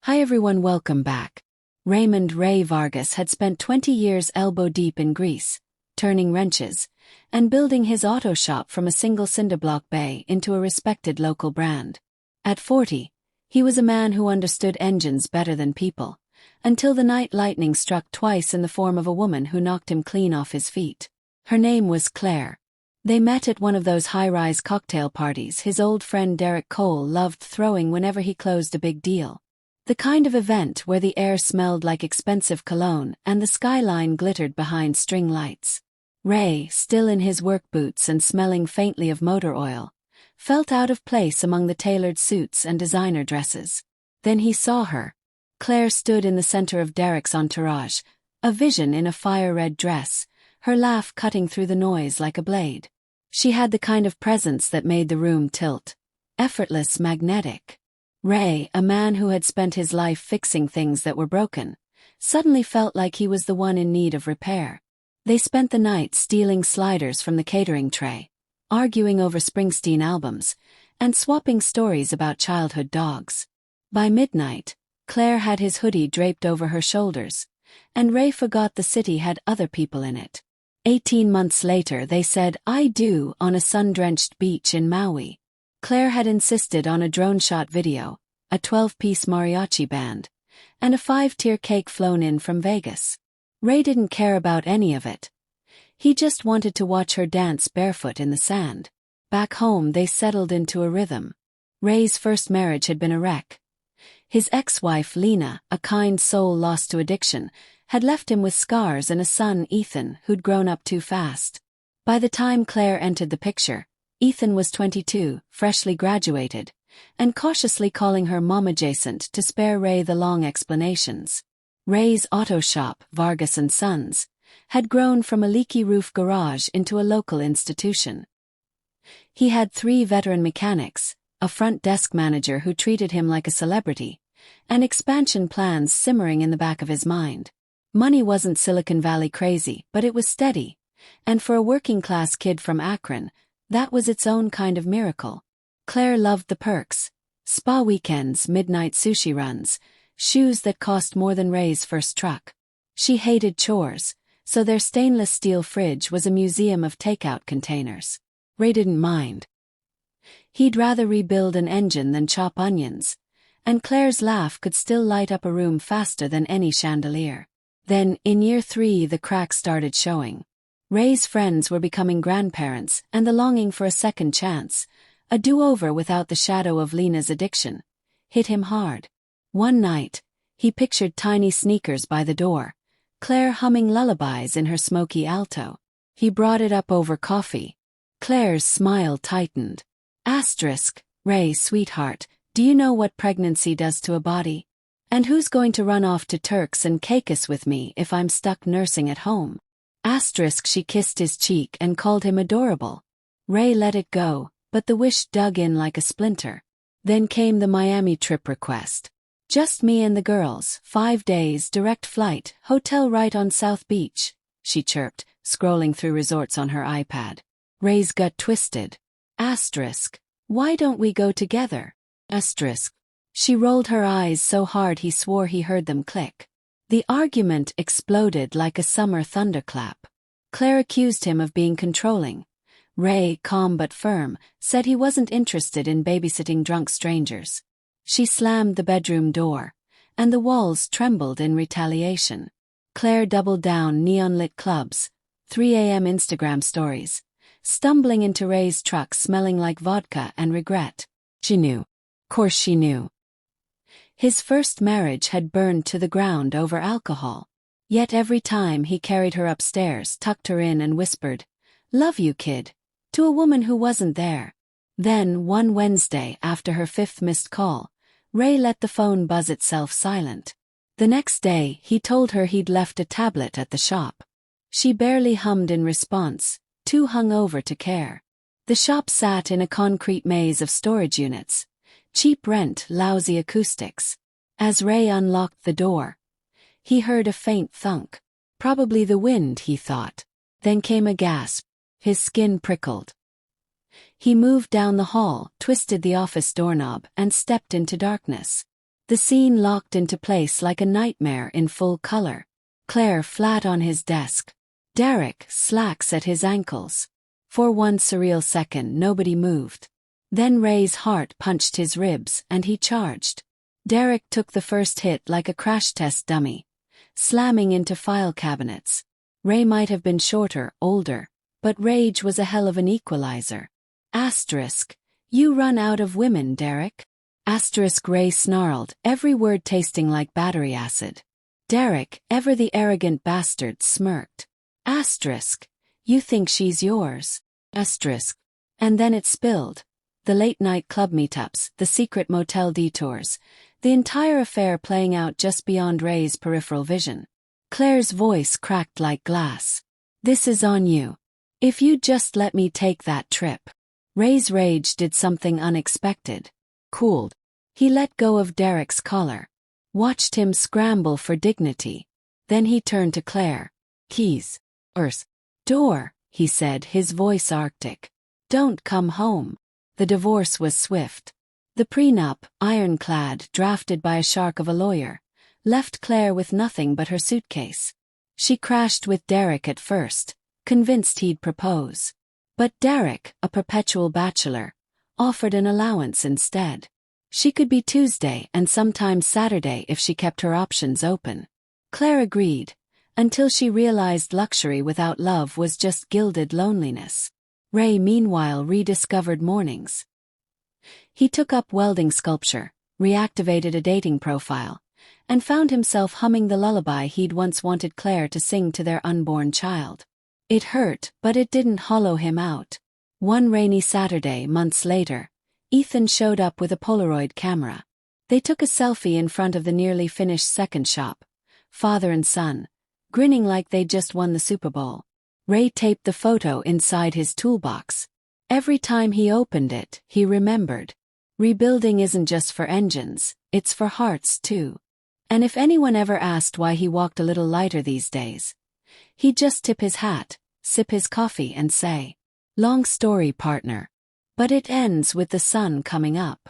Hi everyone, welcome back. Raymond Ray Vargas had spent 20 years elbow-deep in Greece, turning wrenches, and building his auto shop from a single cinderblock bay into a respected local brand. At 40, he was a man who understood engines better than people, until the night lightning struck twice in the form of a woman who knocked him clean off his feet. Her name was Claire. They met at one of those high-rise cocktail parties his old friend Derek Cole loved throwing whenever he closed a big deal. The kind of event where the air smelled like expensive cologne and the skyline glittered behind string lights. Ray, still in his work boots and smelling faintly of motor oil, felt out of place among the tailored suits and designer dresses. Then he saw her. Claire stood in the center of Derek's entourage, a vision in a fire-red dress, her laugh cutting through the noise like a blade. She had the kind of presence that made the room tilt. Effortless, magnetic. Ray, a man who had spent his life fixing things that were broken, suddenly felt like he was the one in need of repair. They spent the night stealing sliders from the catering tray, arguing over Springsteen albums, and swapping stories about childhood dogs. By midnight, Claire had his hoodie draped over her shoulders, and Ray forgot the city had other people in it. 18 months later they said "I do" on a sun-drenched beach in Maui. Claire had insisted on a drone-shot video, a 12-piece mariachi band, and a 5-tier cake flown in from Vegas. Ray didn't care about any of it. He just wanted to watch her dance barefoot in the sand. Back home they settled into a rhythm. Ray's first marriage had been a wreck. His ex-wife Lena, a kind soul lost to addiction, had left him with scars and a son, Ethan, who'd grown up too fast. By the time Claire entered the picture, Ethan was 22, freshly graduated, and cautiously calling her mom-adjacent to spare Ray the long explanations. Ray's auto shop, Vargas & Sons, had grown from a leaky roof garage into a local institution. He had 3 veteran mechanics, a front desk manager who treated him like a celebrity, and expansion plans simmering in the back of his mind. Money wasn't Silicon Valley crazy, but it was steady, and for a working-class kid from Akron, that was its own kind of miracle. Claire loved the perks: spa weekends, midnight sushi runs, shoes that cost more than Ray's first truck. She hated chores, so their stainless steel fridge was a museum of takeout containers. Ray didn't mind. He'd rather rebuild an engine than chop onions, and Claire's laugh could still light up a room faster than any chandelier. Then, in year 3, the cracks started showing. Ray's friends were becoming grandparents, and the longing for a second chance, a do-over without the shadow of Lena's addiction, hit him hard. One night, he pictured tiny sneakers by the door, Claire humming lullabies in her smoky alto. He brought it up over coffee. Claire's smile tightened. Ray, sweetheart, do you know what pregnancy does to a body? And who's going to run off to Turks and Caicos with me if I'm stuck nursing at home? She kissed his cheek and called him adorable. Ray let it go, but the wish dug in like a splinter. Then came the Miami trip request. Just me and the girls, 5 days, direct flight, hotel right on South Beach, she chirped, scrolling through resorts on her iPad. Ray's gut twisted. Why don't we go together? She rolled her eyes so hard he swore he heard them click. The argument exploded like a summer thunderclap. Claire accused him of being controlling. Ray, calm but firm, said he wasn't interested in babysitting drunk strangers. She slammed the bedroom door, and the walls trembled in retaliation. Claire doubled down: neon-lit clubs, 3 a.m. Instagram stories, stumbling into Ray's truck smelling like vodka and regret. She knew. Course she knew. His first marriage had burned to the ground over alcohol. Yet every time he carried her upstairs, tucked her in and whispered, "Love you, kid," to a woman who wasn't there. Then, one Wednesday after her 5th missed call, Ray let the phone buzz itself silent. The next day, he told her he'd left a tablet at the shop. She barely hummed in response, too hungover to care. The shop sat in a concrete maze of storage units. Cheap rent, lousy acoustics. As Ray unlocked the door, he heard a faint thunk. Probably the wind, he thought. Then came a gasp. His skin prickled. He moved down the hall, twisted the office doorknob, and stepped into darkness. The scene locked into place like a nightmare in full color. Claire flat on his desk. Derek slacks at his ankles. For one surreal second nobody moved. Then Ray's heart punched his ribs and he charged. Derek took the first hit like a crash test dummy, slamming into file cabinets. Ray might have been shorter, older, but rage was a hell of an equalizer. Asterisk. You run out of women, Derek. Asterisk. Ray snarled, every word tasting like battery acid. Derek, ever the arrogant bastard, smirked. Asterisk. You think she's yours. Asterisk. And then it spilled. The late-night club meetups, the secret motel detours, the entire affair playing out just beyond Ray's peripheral vision. Claire's voice cracked like glass. This is on you. If you'd just let me take that trip. Ray's rage did something unexpected. Cooled. He let go of Derek's collar. Watched him scramble for dignity. Then he turned to Claire. Keys. Door, he said, his voice arctic. Don't come home. The divorce was swift. The prenup, ironclad, drafted by a shark of a lawyer, left Claire with nothing but her suitcase. She crashed with Derek at first, convinced he'd propose. But Derek, a perpetual bachelor, offered an allowance instead. She could be Tuesday and sometimes Saturday if she kept her options open. Claire agreed, until she realized luxury without love was just gilded loneliness. Ray meanwhile rediscovered mornings. He took up welding sculpture, reactivated a dating profile, and found himself humming the lullaby he'd once wanted Claire to sing to their unborn child. It hurt, but it didn't hollow him out. One rainy Saturday months later, Ethan showed up with a Polaroid camera. They took a selfie in front of the nearly finished second shop, father and son, grinning like they'd just won the Super Bowl. Ray taped the photo inside his toolbox. Every time he opened it, he remembered. Rebuilding isn't just for engines, it's for hearts too. And if anyone ever asked why he walked a little lighter these days, he'd just tip his hat, sip his coffee and say, long story, partner. But it ends with the sun coming up.